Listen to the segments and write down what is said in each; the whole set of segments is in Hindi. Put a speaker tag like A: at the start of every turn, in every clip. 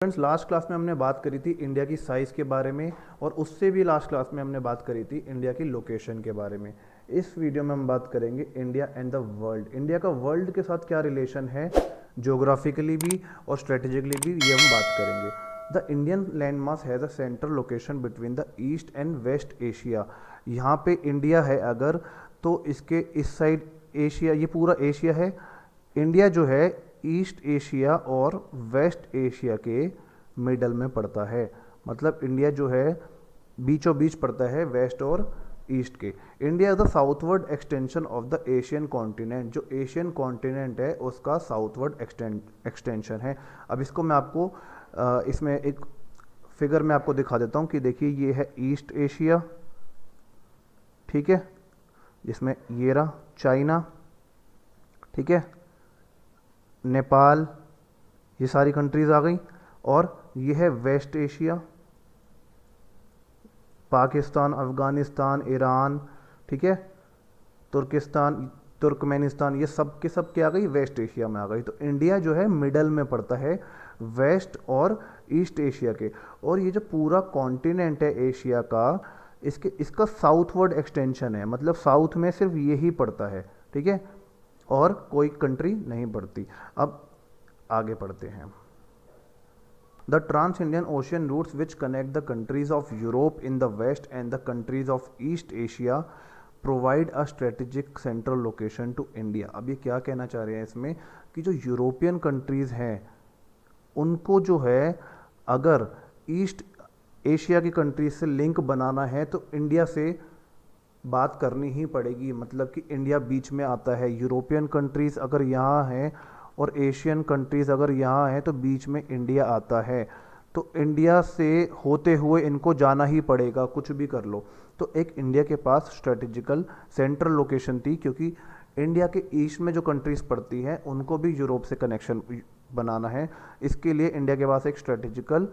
A: फ्रेंड्स, लास्ट क्लास में हमने बात करी थी इंडिया की साइज़ के बारे में, और उससे भी लास्ट क्लास में हमने बात करी थी इंडिया की लोकेशन के बारे में। इस वीडियो में हम बात करेंगे India and the world. India का वर्ल्ड के साथ क्या रिलेशन है, ज्योग्राफिकली भी और स्ट्रेटेजिकली भी, ये हम बात करेंगे। The Indian land mass has a central location between the east and west Asia. यहाँ पे इंडिया है अगर, तो इसके इस साइड एशिया, ये पूरा एशिया है। इंडिया जो है ईस्ट एशिया और वेस्ट एशिया के मिडल में पड़ता है। मतलब इंडिया जो है बीचों बीच पड़ता है वेस्ट और ईस्ट के। India is the southward extension of the Asian continent. जो एशियन कॉन्टिनेंट है उसका साउथवर्ड एक्सटेंशन है। अब इसको मैं आपको इसमें एक फिगर में आपको दिखा देता हूँ कि देखिए ये है ईस्ट एशिया, ठीक है, जिसमें ये रहा चाइना, ठीक है, नेपाल, ये सारी कंट्रीज आ गई। और ये है west Asia, Pakistan, Afghanistan, Iran, ठीक है, तुर्किस्तान, तुर्कमेनिस्तान, ये सब के सब क्या आ गई, वेस्ट एशिया में आ गई। तो इंडिया जो है मिडल में पड़ता है वेस्ट और ईस्ट एशिया के। और ये जो पूरा कॉन्टिनेंट है एशिया का, इसका साउथवर्ड एक्सटेंशन है, मतलब साउथ में सिर्फ यही पड़ता है, ठीक है, और कोई कंट्री नहीं पड़ती। अब आगे पढ़ते हैं। The trans Indian ocean routes which connect the countries of Europe in the west and the countries of east Asia provide a strategic central location to India. अब ये क्या कहना चाह रहे हैं इसमें कि जो यूरोपियन कंट्रीज हैं उनको जो है अगर ईस्ट एशिया की कंट्रीज से लिंक बनाना है तो इंडिया से बात करनी ही पड़ेगी। मतलब कि इंडिया बीच में आता है। यूरोपियन कंट्रीज़ अगर यहाँ हैं और एशियन कंट्रीज़ अगर यहाँ हैं तो बीच में इंडिया आता है। तो इंडिया से होते हुए इनको जाना ही पड़ेगा, कुछ भी कर लो। तो एक इंडिया के पास स्ट्रेटेजिकल सेंट्रल लोकेशन थी, क्योंकि इंडिया के ईस्ट में जो कंट्रीज़ पड़ती हैं उनको भी यूरोप से कनेक्शन बनाना है। इसके लिए इंडिया के पास एक स्ट्रेटेजिकल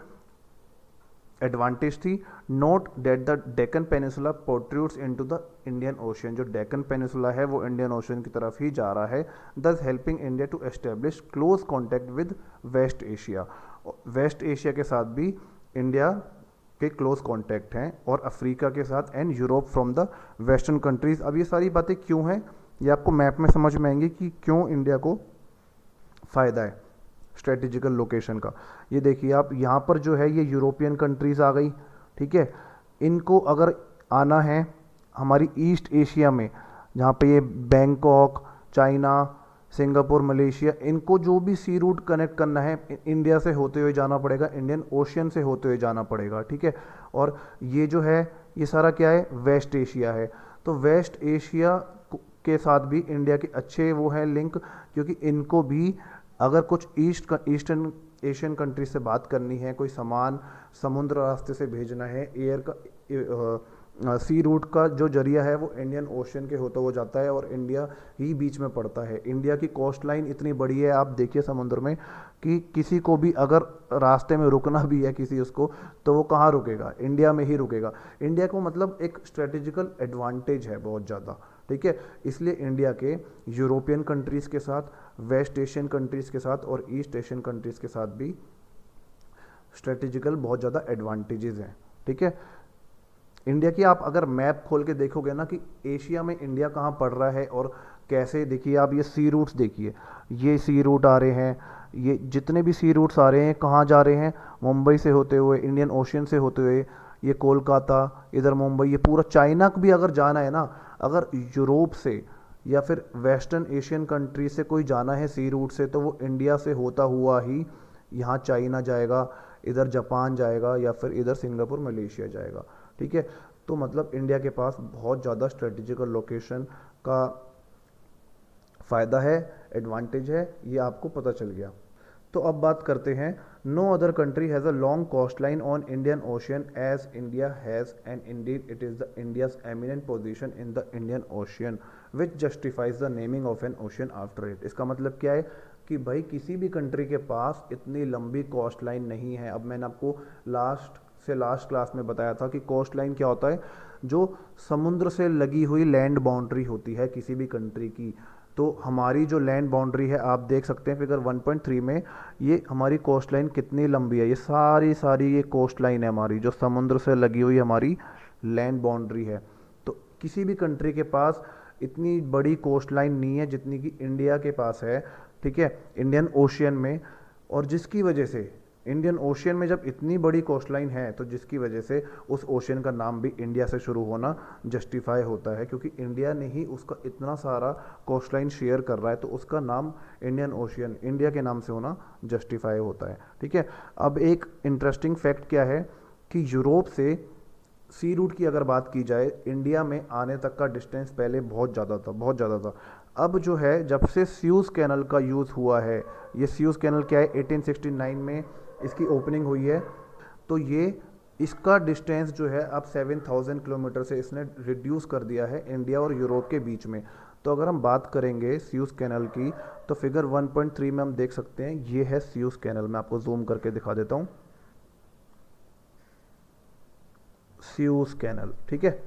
A: एडवांटेज थी। Note that the Deccan peninsula protrudes into the Indian ocean. जो डेक्कन पेनिसुला है वो इंडियन ओशियन की तरफ ही जा रहा है, this helping India to establish close contact with west Asia. West Asia के साथ भी इंडिया के क्लोज कॉन्टैक्ट हैं, और अफ्रीका के साथ, and Europe from the western countries. अब ये सारी बातें क्यों हैं ये आपको मैप में समझ में आएंगी कि क्यों इंडिया को फ़ायदा है स्ट्रेटेजिकल लोकेशन का। ये देखिए आप, यहाँ पर जो है ये यूरोपियन कंट्रीज़ आ गई, ठीक है। इनको अगर आना है हमारी ईस्ट एशिया में, जहाँ पे ये बैंकॉक, चाइना, सिंगापुर, मलेशिया, इनको जो भी सी रूट कनेक्ट करना है इंडिया से होते हुए जाना पड़ेगा, इंडियन ओशियन से होते हुए जाना पड़ेगा, ठीक है। और ये जो है ये सारा क्या है, वेस्ट एशिया है। तो वेस्ट एशिया के साथ भी इंडिया के अच्छे वो हैं लिंक, क्योंकि इनको भी अगर कुछ ईस्टर्न एशियन कंट्री से बात करनी है, कोई सामान समुद्र रास्ते से भेजना है, एयर का सी रूट का जो जरिया है वो इंडियन ओशियन के होता हुआ जाता है, और इंडिया ही बीच में पड़ता है। इंडिया की कोस्ट लाइन इतनी बड़ी है, आप देखिए समुद्र में, कि किसी को भी अगर रास्ते में रुकना भी है किसी उसको, तो वो कहाँ रुकेगा, इंडिया में ही रुकेगा। इंडिया को मतलब एक स्ट्रेटेजिकल एडवांटेज है बहुत ज़्यादा, ठीक है। इसलिए इंडिया के यूरोपियन कंट्रीज़ के साथ, वेस्ट एशियन कंट्रीज़ के साथ और ईस्ट एशियन कंट्रीज़ के साथ भी स्ट्रेटेजिकल बहुत ज़्यादा एडवांटेजेस हैं, ठीक है। इंडिया की आप अगर मैप खोल के देखोगे ना कि एशिया में इंडिया कहाँ पड़ रहा है और कैसे, देखिए आप ये सी रूट्स देखिए, ये सी रूट आ रहे हैं, ये जितने भी सी रूट्स आ रहे हैं कहाँ जा रहे हैं, मुंबई से होते हुए, इंडियन ओशियन से होते हुए, ये कोलकाता, इधर मुंबई, ये पूरा चाइना भी अगर जाना है ना, अगर यूरोप से या फिर वेस्टर्न एशियन कंट्री से कोई जाना है सी रूट से, तो वो इंडिया से होता हुआ ही यहाँ चाइना जाएगा, इधर जापान जाएगा, या फिर इधर सिंगापुर, मलेशिया जाएगा, ठीक है। तो मतलब इंडिया के पास बहुत ज़्यादा स्ट्रेटेजिकल लोकेशन का फ़ायदा है, एडवांटेज है, ये आपको पता चल गया। तो अब बात करते हैं, no other country has a long coast line on Indian ocean as India has, and indeed it is the India's eminent position in the Indian ocean which justifies the naming of an ocean after it. इसका मतलब क्या है कि भाई किसी भी कंट्री के पास इतनी लंबी कोस्ट लाइन नहीं है। अब मैंने आपको लास्ट क्लास में बताया था कि कोस्ट लाइन क्या होता है, जो समुद्र से लगी हुई लैंड बाउंड्री होती है किसी भी कंट्री की, तो हमारी जो लैंड बाउंड्री है आप देख सकते हैं फिगर 1.3 में, ये हमारी कोस्ट लाइन कितनी लंबी है, ये सारी सारी ये कोस्ट लाइन है हमारी जो समुद्र से लगी हुई हमारी लैंड बाउंड्री है। तो किसी भी कंट्री के पास इतनी बड़ी कोस्ट लाइन नहीं है जितनी कि इंडिया के पास है, ठीक है, इंडियन ओशियन में। और जिसकी वजह से इंडियन ओशियन में जब इतनी बड़ी कोस्ट लाइन है तो जिसकी वजह से उस ओशियन का नाम भी इंडिया से शुरू होना जस्टिफाई होता है, क्योंकि इंडिया ने ही उसका इतना सारा कोस्ट लाइन शेयर कर रहा है तो उसका नाम इंडियन ओशियन इंडिया के नाम से होना जस्टिफाई होता है, ठीक है। अब एक इंटरेस्टिंग फैक्ट क्या है कि यूरोप से सी रूट की अगर बात की जाए, इंडिया में आने तक का डिस्टेंस पहले बहुत ज़्यादा था, बहुत ज़्यादा था। अब जो है जब से स्यूज़ कैनल का यूज़ हुआ है, ये स्यूज़ कैनल क्या है 1869 में इसकी ओपनिंग हुई है, तो ये इसका डिस्टेंस जो है अब 7000 किलोमीटर से इसने रिड्यूस कर दिया है इंडिया और यूरोप के बीच में। तो अगर हम बात करेंगे स्यूज़ कैनल की तो फिगर 1.3 में हम देख सकते हैं ये है स्यूज़ कैनल। मैं आपको जूम करके दिखा देता हूँ, स्यूज़ कैनल, ठीक है,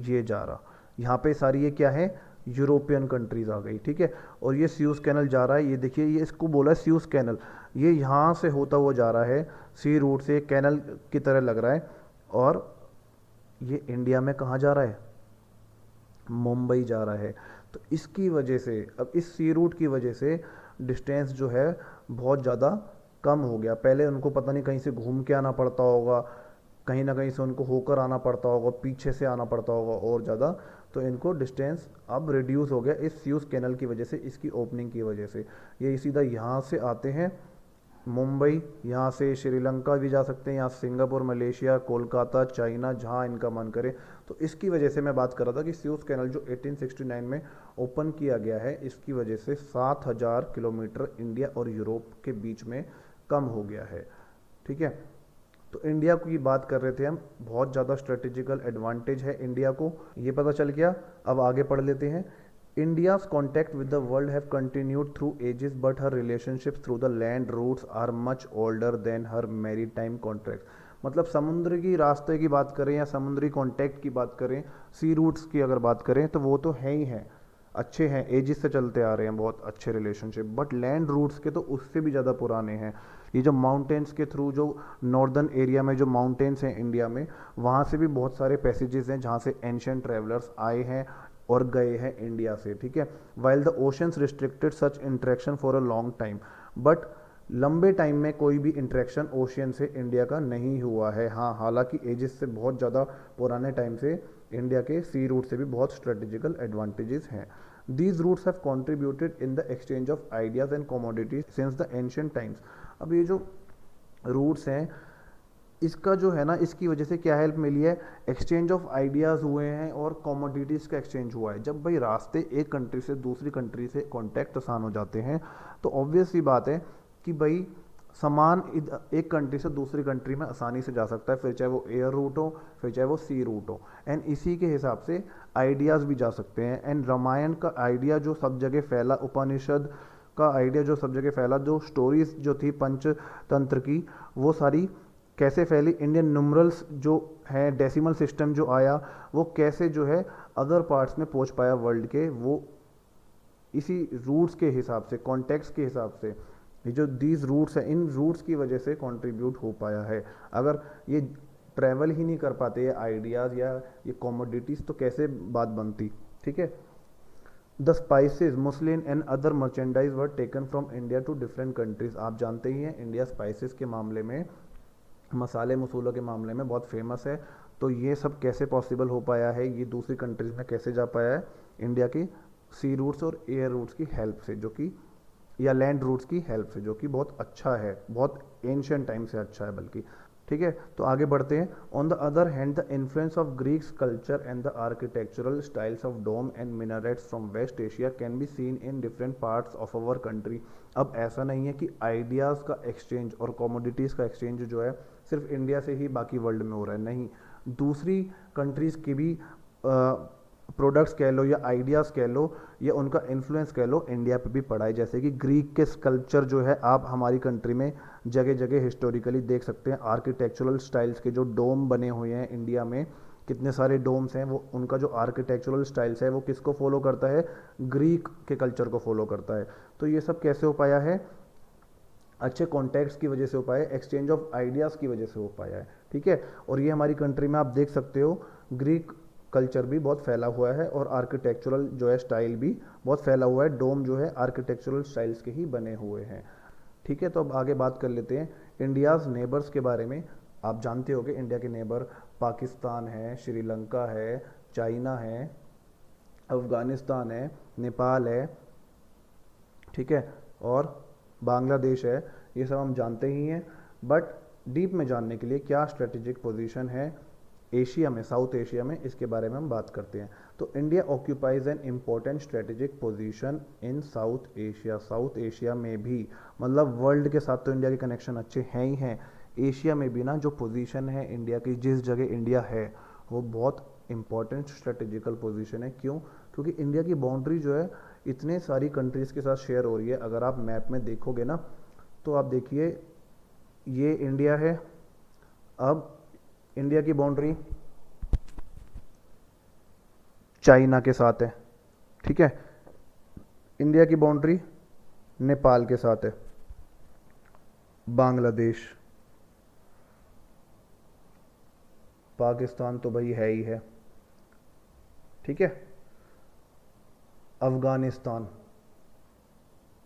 A: ये जा रहा, यहाँ पे सारी ये क्या है यूरोपियन कंट्रीज आ गई, ठीक है। और ये स्यूज़ कैनल जा रहा है, ये देखिए ये इसको बोला है स्यूज़ कैनल, ये यहाँ से होता हुआ जा रहा है सी रूट से, कैनल की तरह लग रहा है। और ये इंडिया में कहाँ जा रहा है, मुंबई जा रहा है। तो इसकी वजह से अब इस सी रूट की वजह से डिस्टेंस जो है बहुत ज़्यादा कम हो गया। पहले उनको पता नहीं कहीं से घूम के आना पड़ता होगा, कहीं ना कहीं से उनको होकर आना पड़ता होगा, पीछे से आना पड़ता होगा और ज़्यादा, तो इनको डिस्टेंस अब रिड्यूस हो गया इस स्यूज़ कैनल की वजह से, इसकी ओपनिंग की वजह से। ये सीधा यहाँ से आते हैं मुंबई, यहाँ से श्रीलंका भी जा सकते हैं, यहाँ सिंगापुर, मलेशिया, कोलकाता, चाइना, जहाँ इनका मन करे। तो इसकी वजह से मैं बात कर रहा था कि स्यूज़ कैनल जो 1869 में ओपन किया गया है, इसकी वजह से 7000 किलोमीटर इंडिया और यूरोप के बीच में कम हो गया है, ठीक है। तो इंडिया की बात कर रहे थे हम, बहुत ज़्यादा स्ट्रेटेजिकल एडवांटेज है इंडिया को, ये पता चल गया। अब आगे पढ़ लेते हैं। India's contact with the world have continued through ages, but her relationships through the land routes are much older than her maritime contracts. मतलब समुद्र की रास्ते की बात करें या समुद्री कॉन्टैक्ट की बात करें, सी रूट्स की अगर बात करें तो वो तो है ही हैं, अच्छे हैं, एजिस से चलते आ रहे हैं बहुत अच्छे रिलेशनशिप। बट लैंड रूट्स के तो उससे भी ज़्यादा पुराने हैं। ये जो माउंटेन्स के थ्रू जो नॉर्दर्न एरिया में जो माउंटेन्स हैं इंडिया में, वहाँ से भी बहुत सारे पैसेजेस हैं जहाँ से एंशियंट ट्रैवलर्स आए हैं और गए हैं इंडिया से, ठीक है। While the oceans restricted such interaction for a long time, but लंबे टाइम में कोई भी इंटरेक्शन ओशियन से इंडिया का नहीं हुआ है। हाँ, हालांकि एजिस से बहुत ज़्यादा पुराने टाइम से इंडिया के सी रूट से भी बहुत स्ट्रेटेजिकल एडवांटेजेस हैं। These routes have contributed in the exchange of ideas and commodities since the ancient times. अब ये जो रूट्स हैं इसका जो है ना, इसकी वजह से क्या हेल्प मिली है, एक्सचेंज ऑफ आइडियाज़ हुए हैं और कमोडिटीज़ का एक्सचेंज हुआ है। जब भाई रास्ते एक कंट्री से दूसरी कंट्री से कॉन्टैक्ट आसान हो जाते हैं तो ऑब्वियस सी बात है कि भाई सामान एक कंट्री से दूसरी कंट्री में आसानी से जा सकता है, फिर चाहे वो एयर रूट हो फिर चाहे वो सी रूट हो। एंड इसी के हिसाब से आइडियाज़ भी जा सकते हैं। एंड रामायण का आइडिया जो सब जगह फैला, उपनिषद का आइडिया जो सब जगह फैला, जो स्टोरीज जो थी पंचतंत्र की, वो सारी कैसे फैली, इंडियन न्यूमरल्स जो है, डेसिमल सिस्टम जो आया, वो कैसे जो है अदर पार्ट्स में पहुंच पाया वर्ल्ड के, वो इसी रूट्स के हिसाब से, कॉन्टेक्स्ट के हिसाब से, ये जो दीज रूट्स हैं, इन रूट्स की वजह से कंट्रीब्यूट हो पाया है। अगर ये ट्रैवल ही नहीं कर पाते ये आइडियाज़ या ये कॉमोडिटीज़ तो कैसे बात बनती, ठीक है। The spices, muslin and other merchandise were taken from India to different countries. आप जानते ही हैं इंडिया स्पाइसेस के मामले में, मसाले मसूलों के मामले में बहुत फेमस है। तो ये सब कैसे पॉसिबल हो पाया है, ये दूसरी कंट्रीज़ में कैसे जा पाया है, इंडिया की सी रूट्स और एयर रूट्स की हेल्प से, जो कि या लैंड रूट्स की हेल्प से, जो कि बहुत अच्छा है, बहुत एंशियंट टाइम से अच्छा है बल्कि, ठीक है। तो आगे बढ़ते हैं। On the other hand the influence of Greeks culture and the architectural styles of dome and minarets from west Asia can be seen in different parts of our country. अब ऐसा नहीं है कि आइडियाज़ का एक्सचेंज और कमोडिटीज़ का एक्सचेंज जो है सिर्फ इंडिया से ही बाकी वर्ल्ड में हो रहा है, नहीं, दूसरी कंट्रीज़ की भी प्रोडक्ट्स कह लो या आइडियाज़ कह लो या उनका इन्फ्लुएंस कह लो, इंडिया पे भी पड़ा है। जैसे कि ग्रीक के स्कल्पचर जो है आप हमारी कंट्री में जगह जगह हिस्टोरिकली देख सकते हैं, आर्किटेक्चरल स्टाइल्स के जो डोम बने हुए हैं इंडिया में, कितने सारे डोम्स हैं, वो उनका जो आर्किटेक्चरल स्टाइल्स है वो किसको फॉलो करता है, ग्रीक के कल्चर को फॉलो करता है। तो ये सब कैसे हो पाया है, अच्छे कॉन्टैक्ट्स की वजह से हो पाया है, एक्सचेंज ऑफ आइडियाज़ की वजह से हो पाया है, ठीक है। और ये हमारी कंट्री में आप देख सकते हो ग्रीक कल्चर भी बहुत फैला हुआ है और आर्किटेक्चरल जो है स्टाइल भी बहुत फैला हुआ है, डोम जो है आर्किटेक्चरल स्टाइल्स के ही बने हुए हैं, ठीक है। तो अब आगे बात कर लेते हैं इंडियाज़ नेबर्स के बारे में। आप जानते होंगे इंडिया के नेबर पाकिस्तान है, श्रीलंका है, चाइना है, अफ़गानिस्तान है, नेपाल है, ठीक है, और बांग्लादेश है। ये सब हम जानते ही हैं, बट डीप में जानने के लिए क्या स्ट्रेटेजिक पोजीशन है एशिया में, साउथ एशिया में, इसके बारे में हम बात करते हैं। तो India occupies an important strategic position in south Asia. South Asia में भी, मतलब वर्ल्ड के साथ तो इंडिया के कनेक्शन अच्छे हैं ही हैं, एशिया में भी ना जो पोजीशन है इंडिया की, जिस जगह इंडिया है वो बहुत इंपॉर्टेंट स्ट्रेटेजिकल पोजीशन है। क्यों? क्योंकि इंडिया की बाउंड्री जो है इतने सारी कंट्रीज़ के साथ शेयर हो रही है। अगर आप मैप में देखोगे ना तो आप देखिए ये इंडिया है, अब इंडिया की बाउंड्री चाइना के साथ है, ठीक है, इंडिया की बाउंड्री नेपाल के साथ है, बांग्लादेश, पाकिस्तान तो भाई है ही है, ठीक है, अफ़गानिस्तान,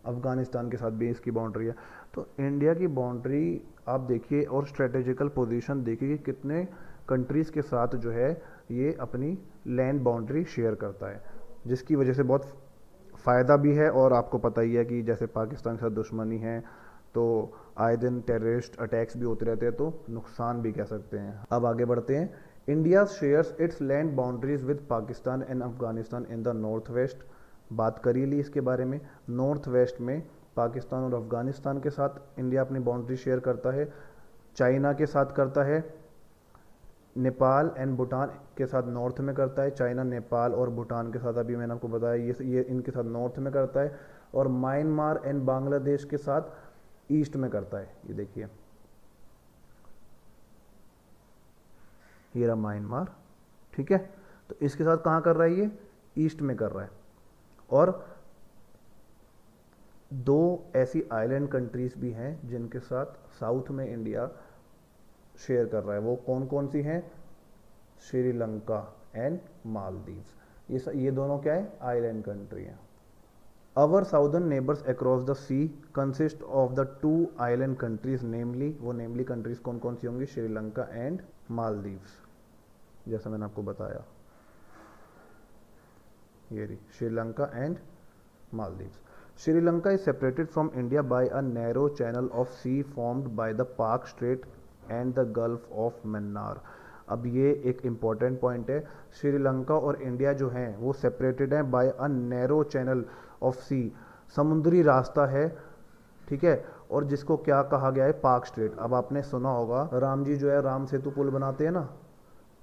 A: अफ़गानिस्तान के साथ भी इसकी बाउंड्री है। तो इंडिया की बाउंड्री आप देखिए और स्ट्रेटेजिकल पोजीशन देखिए कि कितने कंट्रीज़ के साथ जो है ये अपनी लैंड बाउंड्री शेयर करता है, जिसकी वजह से बहुत फ़ायदा भी है। और आपको पता ही है कि जैसे पाकिस्तान के साथ दुश्मनी है तो आए दिन टेररिस्ट अटैक्स भी होते रहते हैं, तो नुकसान भी कह सकते हैं। अब आगे बढ़ते हैं। India shares it's land boundaries with Pakistan and Afghanistan in the north west. बात करी ली इसके बारे में। नॉर्थ वेस्ट में पाकिस्तान और अफगानिस्तान के साथ इंडिया अपनी बाउंड्री शेयर करता है, चाइना के साथ करता है, नेपाल एंड भूटान के साथ नॉर्थ में करता है। चाइना, नेपाल और भूटान के साथ अभी मैंने आपको बताया ये इनके साथ नॉर्थ में करता है, और म्यांमार एंड बांग्लादेश के साथ ईस्ट में करता है। ये देखिए ये रहा म्यांमार, ठीक है, तो इसके साथ कहाँ कर रहा है, ये ईस्ट में कर रहा है। और दो ऐसी आइलैंड कंट्रीज भी हैं जिनके साथ साउथ में इंडिया शेयर कर रहा है। वो कौन कौन सी हैं? श्रीलंका एंड मालदीव्स। ये दोनों क्या है? आइलैंड कंट्री हैं। Our southern neighbors across the sea consist of the two island countries, namely वो नेमली कंट्रीज कौन कौन सी होंगी? श्रीलंका एंड मालदीव्स, जैसा मैंने आपको बताया, ये रही Sri Lanka and Maldives. Sri Lanka is separated from India by a narrow channel of sea formed by the Park Strait and the Gulf of Mannar। अब ये एक इम्पॉर्टेंट पॉइंट है। श्रीलंका और इंडिया जो हैं वो सेपरेटेड हैं by a narrow channel of sea, समुद्री रास्ता है, ठीक है, और जिसको क्या कहा गया है? Park straight. अब आपने सुना होगा राम जी जो है राम सेतु पुल बनाते हैं ना,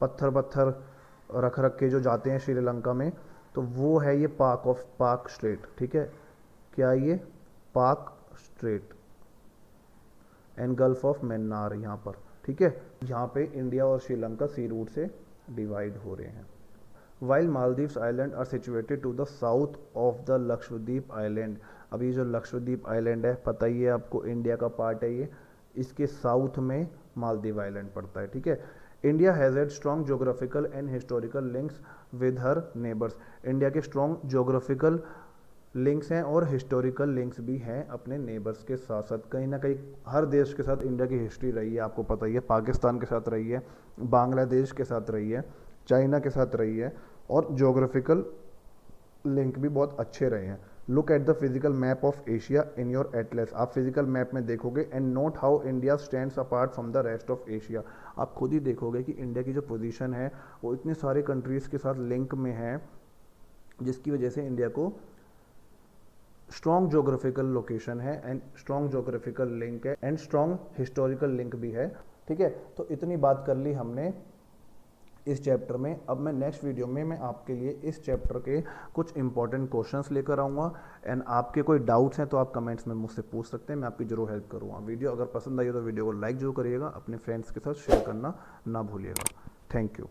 A: पत्थर पत्थर रख रख के जो जाते हैं श्रीलंका में, तो वो है ये पार्क स्ट्रेट, ठीक है। क्या ये? Palk strait and gulf of Mannar यहाँ पर, ठीक है। यहाँ पे इंडिया और श्रीलंका सी रूट से डिवाइड हो रहे हैं। While Maldives island are situated to the south of the Lakshadweep island. अब ये जो लक्षद्वीप आइलैंड है, पता ही है आपको, इंडिया का पार्ट है ये, इसके साउथ में मालदीव आइलैंड पड़ता है, ठीक है। India has had strong geographical and historical links with her neighbours. India के स्ट्रॉन्ग जोग्राफिकल लिंक्स हैं और हिस्टोरिकल लिंक्स भी हैं अपने नेबर्स के साथ साथ। कहीं ना कहीं हर देश के साथ इंडिया की हिस्ट्री रही है, आपको पता ही है, पाकिस्तान के साथ रही है, बांग्लादेश के साथ रही है, चाइना के साथ रही है, और जोग्राफिकल लिंक भी बहुत अच्छे रहे हैं। Look at the physical map of Asia in your Atlas. आप फिजिकल मैप में देखोगे and note how India stands apart from the rest of Asia. आप खुद ही देखोगे कि इंडिया की जो पोजीशन है वो इतने सारे कंट्रीज़ के साथ लिंक में है, जिसकी वजह से इंडिया को स्ट्रॉन्ग जोग्राफिकल लोकेशन है एंड स्ट्रॉन्ग जोग्राफिकल लिंक है एंड स्ट्रॉन्ग हिस्टोरिकल लिंक भी है, ठीक है। तो इतनी बात कर ली हमने इस चैप्टर में। अब मैं नेक्स्ट वीडियो में मैं आपके लिए इस चैप्टर के कुछ इंपॉर्टेंट क्वेश्चंस लेकर आऊँगा, एंड आपके कोई डाउट्स हैं तो आप कमेंट्स में मुझसे पूछ सकते हैं, मैं आपकी जरूर हेल्प करूँगा। वीडियो अगर पसंद आई हो तो वीडियो को लाइक जरूर करिएगा, अपने फ्रेंड्स के साथ शेयर करना ना भूलिएगा। Thank you.